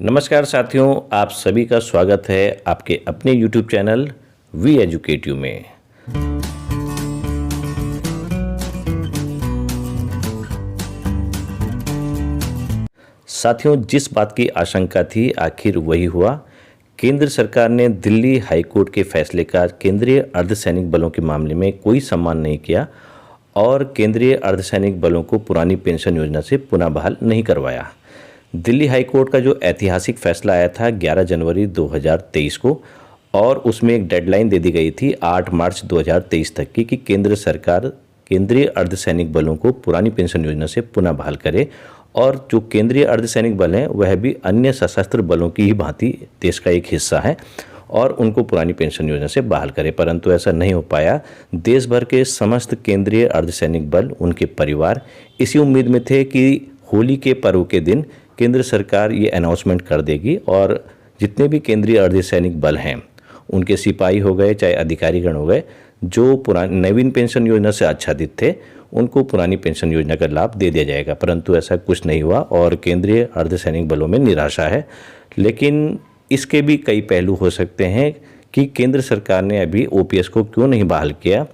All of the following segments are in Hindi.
नमस्कार साथियों, आप सभी का स्वागत है आपके अपने YouTube चैनल वी एजुकेटिव में। साथियों, जिस बात की आशंका थी आखिर वही हुआ। केंद्र सरकार ने दिल्ली हाई कोर्ट के फैसले का केंद्रीय अर्धसैनिक बलों के मामले में कोई सम्मान नहीं किया और केंद्रीय अर्धसैनिक बलों को पुरानी पेंशन योजना से पुनः बहाल नहीं करवाया। दिल्ली हाई कोर्ट का जो ऐतिहासिक फैसला आया था 11 जनवरी 2023 को, और उसमें एक डेडलाइन दे दी गई थी 8 मार्च 2023 तक की कि केंद्र सरकार केंद्रीय अर्धसैनिक बलों को पुरानी पेंशन योजना से पुनः बहाल करे, और जो केंद्रीय अर्धसैनिक बल हैं वह भी अन्य सशस्त्र बलों की ही भांति देश का एक हिस्सा है और उनको पुरानी पेंशन योजना से बहाल करे। परंतु ऐसा नहीं हो पाया। देश भर के समस्त केंद्रीय अर्धसैनिक बल, उनके परिवार इसी उम्मीद में थे कि होली के पर्व के दिन केंद्र सरकार ये अनाउंसमेंट कर देगी और जितने भी केंद्रीय अर्धसैनिक बल हैं, उनके सिपाही हो गए चाहे अधिकारीगण हो गए, जो पुरानी नवीन पेंशन योजना से आच्छादित थे, उनको पुरानी पेंशन योजना का लाभ दे दिया जाएगा। परंतु ऐसा कुछ नहीं हुआ और केंद्रीय अर्धसैनिक बलों में निराशा है। लेकिन इसके भी कई पहलू हो सकते हैं कि केंद्र सरकार ने अभी ओपीएस को क्यों नहीं बहाल किया,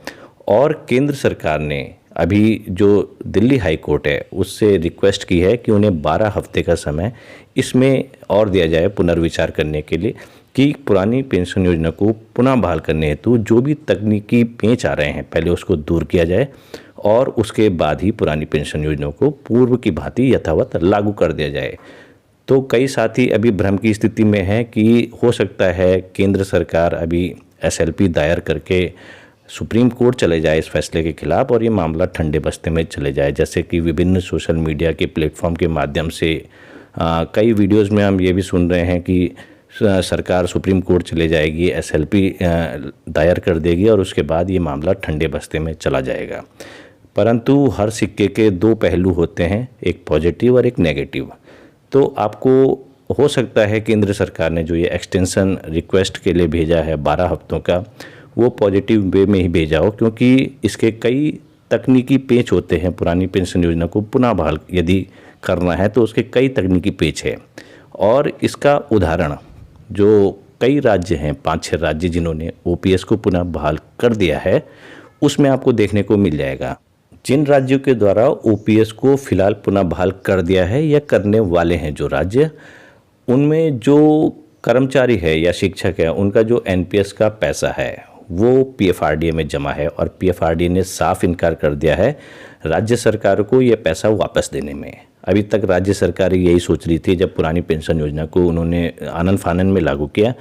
और केंद्र सरकार ने अभी जो दिल्ली हाई कोर्ट है उससे रिक्वेस्ट की है कि उन्हें 12 हफ्ते का समय इसमें और दिया जाए पुनर्विचार करने के लिए कि पुरानी पेंशन योजना को पुनः बहाल करने हेतु जो भी तकनीकी पेंच आ रहे हैं पहले उसको दूर किया जाए और उसके बाद ही पुरानी पेंशन योजना को पूर्व की भांति यथावत लागू कर दिया जाए। तो कई साथी अभी भ्रम की स्थिति में हैं कि हो सकता है केंद्र सरकार अभी एसएलपी दायर करके सुप्रीम कोर्ट चले जाए इस फैसले के खिलाफ और ये मामला ठंडे बस्ते में चले जाए। जैसे कि विभिन्न सोशल मीडिया के प्लेटफॉर्म के माध्यम से कई वीडियोस में हम ये भी सुन रहे हैं कि सरकार सुप्रीम कोर्ट चले जाएगी, एसएलपी दायर कर देगी और उसके बाद ये मामला ठंडे बस्ते में चला जाएगा। परंतु हर सिक्के के दो पहलू होते हैं, एक पॉजिटिव और एक नेगेटिव। तो आपको हो सकता है केंद्र सरकार ने जो ये एक्सटेंशन रिक्वेस्ट के लिए भेजा है 12 हफ्तों का, वो पॉजिटिव वे में ही भेजा हो, क्योंकि इसके कई तकनीकी पेच होते हैं। पुरानी पेंशन योजना को पुनः बहाल यदि करना है तो उसके कई तकनीकी पेच है, और इसका उदाहरण जो कई राज्य हैं, 5-6 राज्य जिन्होंने ओपीएस को पुनः बहाल कर दिया है, उसमें आपको देखने को मिल जाएगा। जिन राज्यों के द्वारा ओपीएस को फिलहाल पुनः बहाल कर दिया है या करने वाले हैं जो राज्य, उनमें जो कर्मचारी है या शिक्षक है, उनका जो एनपीएस का पैसा है वो पीएफआरडीए में जमा है, और पीएफआरडीए ने साफ इनकार कर दिया है राज्य सरकार को ये पैसा वापस देने में। अभी तक राज्य सरकार यही सोच रही थी जब पुरानी पेंशन योजना को उन्होंने आनन फानन में लागू किया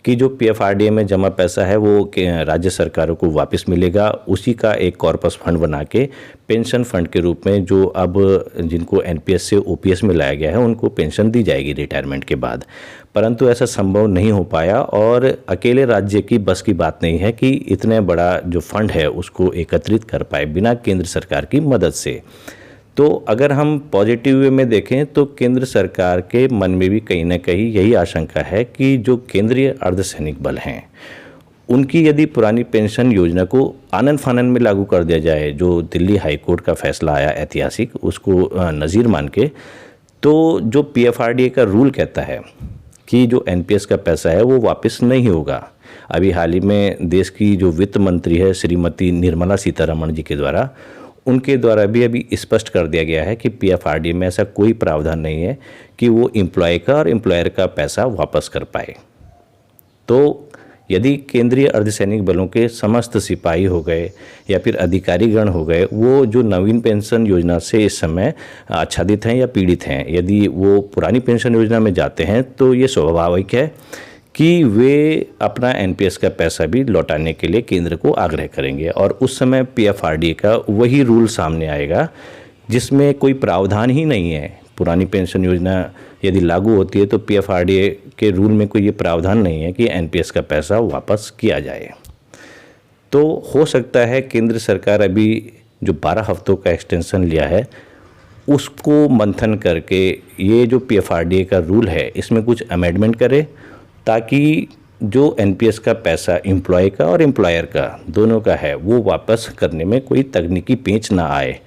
कि जो पीएफआरडीए में जमा पैसा है वो राज्य सरकारों को वापस मिलेगा। उसी का एक कॉर्पस फंड बना के पेंशन फंड के रूप में जो अब जिनको एनपीएस से ओपीएस में लाया गया है उनको पेंशन दी जाएगी रिटायरमेंट के बाद। परंतु ऐसा संभव नहीं हो पाया और अकेले राज्य की बस की बात नहीं है कि इतने बड़ा जो फंड है उसको एकत्रित कर पाए बिना केंद्र सरकार की मदद से। तो अगर हम पॉजिटिव वे में देखें तो केंद्र सरकार के मन में भी कहीं ना कहीं यही आशंका है कि जो केंद्रीय अर्धसैनिक बल हैं उनकी यदि पुरानी पेंशन योजना को आनन फानन में लागू कर दिया जाए, जो दिल्ली हाई कोर्ट का फैसला आया ऐतिहासिक उसको नज़ीर मान के, तो जो पीएफआरडीए का रूल कहता है कि जो एनपीएस का पैसा है वो वापस नहीं होगा। अभी हाल ही में देश की जो वित्त मंत्री है श्रीमती निर्मला सीतारमण जी के द्वारा, उनके द्वारा भी अभी स्पष्ट कर दिया गया है कि पीएफआरडीए में ऐसा कोई प्रावधान नहीं है कि वो एम्प्लॉय का और एम्प्लॉयर का पैसा वापस कर पाए। तो यदि केंद्रीय अर्धसैनिक बलों के समस्त सिपाही हो गए या फिर अधिकारीगण हो गए, वो जो नवीन पेंशन योजना से इस समय आच्छादित हैं या पीड़ित हैं, यदि वो पुरानी पेंशन योजना में जाते हैं तो ये स्वाभाविक है कि वे अपना एनपीएस का पैसा भी लौटाने के लिए केंद्र को आग्रह करेंगे, और उस समय पीएफआरडीए का वही रूल सामने आएगा जिसमें कोई प्रावधान ही नहीं है। पुरानी पेंशन योजना यदि लागू होती है तो पीएफआरडीए के रूल में कोई ये प्रावधान नहीं है कि एनपीएस का पैसा वापस किया जाए। तो हो सकता है केंद्र सरकार अभी जो 12 हफ्तों का एक्सटेंशन लिया है उसको मंथन करके ये जो पीएफआरडीए का रूल है इसमें कुछ अमेंडमेंट करे, ताकि जो एनपीएस का पैसा एम्प्लॉय का और एम्प्लॉयर का दोनों का है वो वापस करने में कोई तकनीकी पेंच ना आए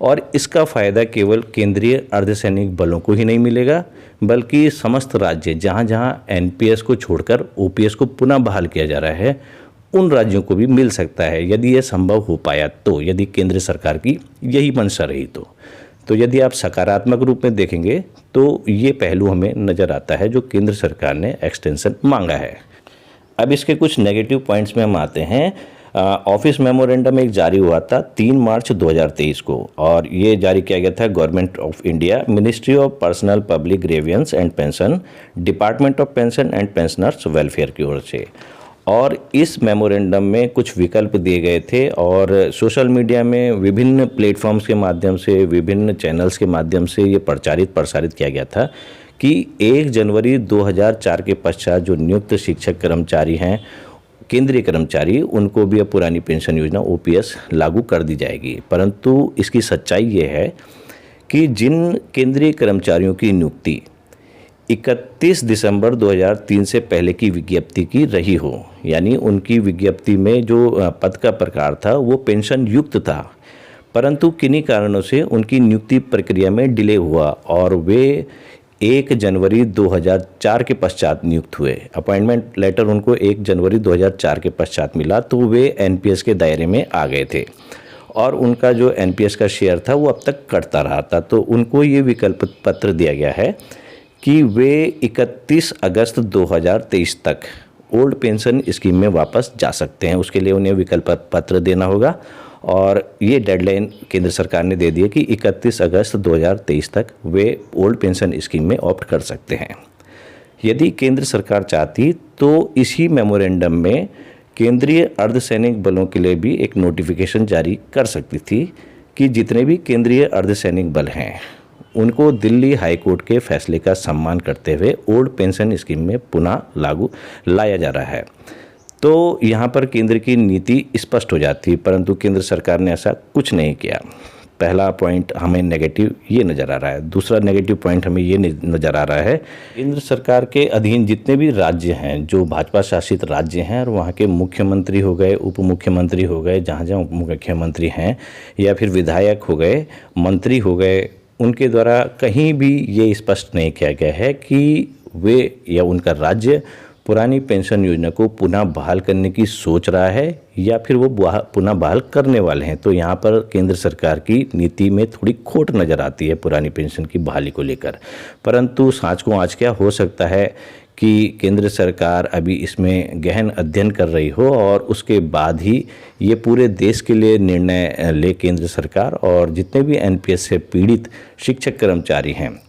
और इसका फ़ायदा केवल केंद्रीय अर्धसैनिक बलों को ही नहीं मिलेगा, बल्कि समस्त राज्य जहां जहां एनपीएस को छोड़कर ओपीएस को पुनः बहाल किया जा रहा है उन राज्यों को भी मिल सकता है, यदि यह संभव हो पाया तो, यदि केंद्र सरकार की यही मंशा रही तो यदि आप सकारात्मक रूप में देखेंगे तो ये पहलू हमें नज़र आता है जो केंद्र सरकार ने एक्सटेंशन मांगा है। अब इसके कुछ नेगेटिव पॉइंट्स में हम आते हैं। ऑफिस मेमोरेंडम एक जारी हुआ था 3 मार्च 2023 को, और ये जारी किया गया था government of India, ministry of personnel public grievance and pension, department of pension and pensioners welfare की ओर से। और इस मेमोरेंडम में कुछ विकल्प दिए गए थे और सोशल मीडिया में विभिन्न प्लेटफॉर्म्स के माध्यम से, विभिन्न चैनल्स के माध्यम से ये प्रसारित किया गया था कि 1 जनवरी 2004 के पश्चात जो नियुक्त शिक्षक कर्मचारी हैं, केंद्रीय कर्मचारी, उनको भी अब पुरानी पेंशन योजना ओपीएस लागू कर दी जाएगी। परंतु इसकी सच्चाई ये है कि जिन केंद्रीय कर्मचारियों की नियुक्ति 31 दिसंबर 2003 से पहले की विज्ञप्ति की रही हो, यानी उनकी विज्ञप्ति में जो पद का प्रकार था वो पेंशन युक्त था, परंतु किन्हीं कारणों से उनकी नियुक्ति प्रक्रिया में डिले हुआ और वे 1 जनवरी 2004 के पश्चात नियुक्त हुए। अपॉइंटमेंट लेटर उनको 1 जनवरी 2004 के पश्चात मिला, तो वे एनपीएस के दायरे में आ गए थे और उनका जो एनपीएस का शेयर था वो अब तक कटता रहा था। तो उनको ये विकल्प पत्र दिया गया है कि वे 31 अगस्त 2023 तक ओल्ड पेंशन स्कीम में वापस जा सकते हैं। उसके लिए उन्हें विकल्प पत्र देना होगा और ये डेडलाइन केंद्र सरकार ने दे दी है कि 31 अगस्त 2023 तक वे ओल्ड पेंशन स्कीम में ऑप्ट कर सकते हैं। यदि केंद्र सरकार चाहती तो इसी मेमोरेंडम में केंद्रीय अर्धसैनिक बलों के लिए भी एक नोटिफिकेशन जारी कर सकती थी कि जितने भी केंद्रीय अर्धसैनिक बल हैं उनको दिल्ली हाई कोर्ट के फैसले का सम्मान करते हुए ओल्ड पेंशन स्कीम में पुनः लागू लाया जा रहा है। तो यहाँ पर केंद्र की नीति स्पष्ट हो जाती, परंतु केंद्र सरकार ने ऐसा कुछ नहीं किया। पहला पॉइंट हमें नेगेटिव ये नज़र आ रहा है। दूसरा नेगेटिव पॉइंट हमें ये नज़र आ रहा है, केंद्र सरकार के अधीन जितने भी राज्य हैं, जो भाजपा शासित राज्य हैं, और वहाँ के मुख्यमंत्री हो गए, उप मुख्यमंत्री हो गए, जहाँ जहाँ उप मुख्यमंत्री हैं, या फिर विधायक हो गए, मंत्री हो गए, उनके द्वारा कहीं भी ये स्पष्ट नहीं किया गया है कि वे या उनका राज्य पुरानी पेंशन योजना को पुनः बहाल करने की सोच रहा है या फिर वो पुनः बहाल करने वाले हैं। तो यहाँ पर केंद्र सरकार की नीति में थोड़ी खोट नज़र आती है पुरानी पेंशन की बहाली को लेकर। परंतु सांच को आज क्या हो सकता है कि केंद्र सरकार अभी इसमें गहन अध्ययन कर रही हो और उसके बाद ही ये पूरे देश के लिए निर्णय ले केंद्र सरकार, और जितने भी एनपीएस से पीड़ित शिक्षक कर्मचारी हैं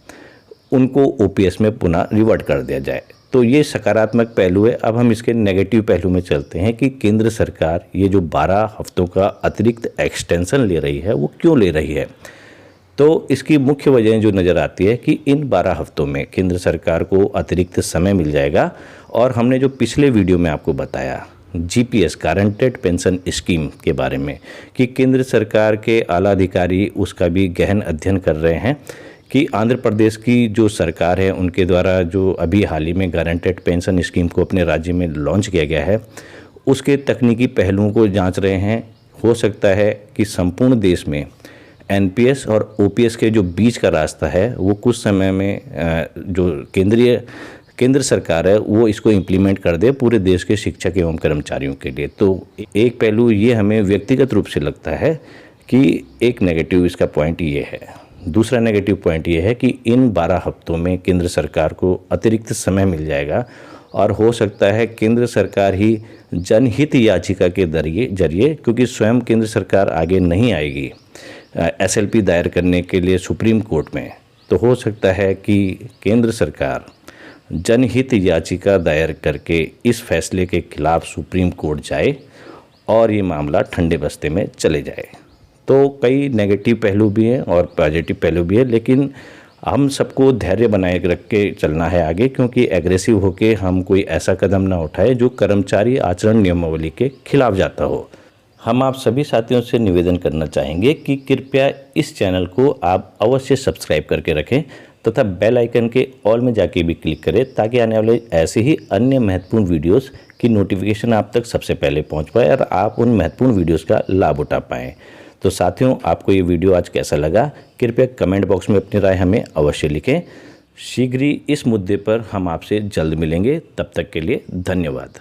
उनको ओपीएस में पुनः रिवर्ट कर दिया जाए। तो ये सकारात्मक पहलू है। अब हम इसके नेगेटिव पहलू में चलते हैं कि केंद्र सरकार ये जो 12 हफ्तों का अतिरिक्त एक्सटेंशन ले रही है वो क्यों ले रही है। तो इसकी मुख्य वजह जो नज़र आती है कि इन 12 हफ्तों में केंद्र सरकार को अतिरिक्त समय मिल जाएगा, और हमने जो पिछले वीडियो में आपको बताया जीपीएस गारंटेड पेंशन स्कीम के बारे में कि केंद्र सरकार के आला अधिकारी उसका भी गहन अध्ययन कर रहे हैं कि आंध्र प्रदेश की जो सरकार है उनके द्वारा जो अभी हाल ही में गारंटेड पेंशन स्कीम को अपने राज्य में लॉन्च किया गया है उसके तकनीकी पहलुओं को जांच रहे हैं। हो सकता है कि संपूर्ण देश में एनपीएस और ओपीएस के जो बीच का रास्ता है वो कुछ समय में जो केंद्र सरकार है वो इसको इम्प्लीमेंट कर दे पूरे देश के शिक्षक एवं कर्मचारियों के लिए। तो एक पहलू ये हमें व्यक्तिगत रूप से लगता है कि एक नेगेटिव इसका पॉइंट ये है। दूसरा नेगेटिव पॉइंट ये है कि इन 12 हफ्तों में केंद्र सरकार को अतिरिक्त समय मिल जाएगा और हो सकता है केंद्र सरकार ही जनहित याचिका के जरिए, क्योंकि स्वयं केंद्र सरकार आगे नहीं आएगी एसएलपी दायर करने के लिए सुप्रीम कोर्ट में, तो हो सकता है कि केंद्र सरकार जनहित याचिका दायर करके इस फैसले के खिलाफ सुप्रीम कोर्ट जाए और ये मामला ठंडे बस्ते में चले जाए। तो कई नेगेटिव पहलू भी हैं और पॉजिटिव पहलू भी है, लेकिन हम सबको धैर्य बनाए रख के चलना है आगे, क्योंकि एग्रेसिव होके हम कोई ऐसा कदम ना उठाए जो कर्मचारी आचरण नियमावली के खिलाफ जाता हो। हम आप सभी साथियों से निवेदन करना चाहेंगे कि कृपया इस चैनल को आप अवश्य सब्सक्राइब करके रखें तथा बेल आइकन के ऑल में जाके भी क्लिक करें ताकि आने वाले ऐसे ही अन्य महत्वपूर्ण वीडियोस की नोटिफिकेशन आप तक सबसे पहले पहुंच पाए और आप उन महत्वपूर्ण वीडियोस का लाभ उठा पाएँ। तो साथियों, आपको ये वीडियो आज कैसा लगा, कृपया कमेंट बॉक्स में अपनी राय हमें अवश्य लिखें। शीघ्र ही इस मुद्दे पर हम आपसे जल्द मिलेंगे। तब तक के लिए धन्यवाद।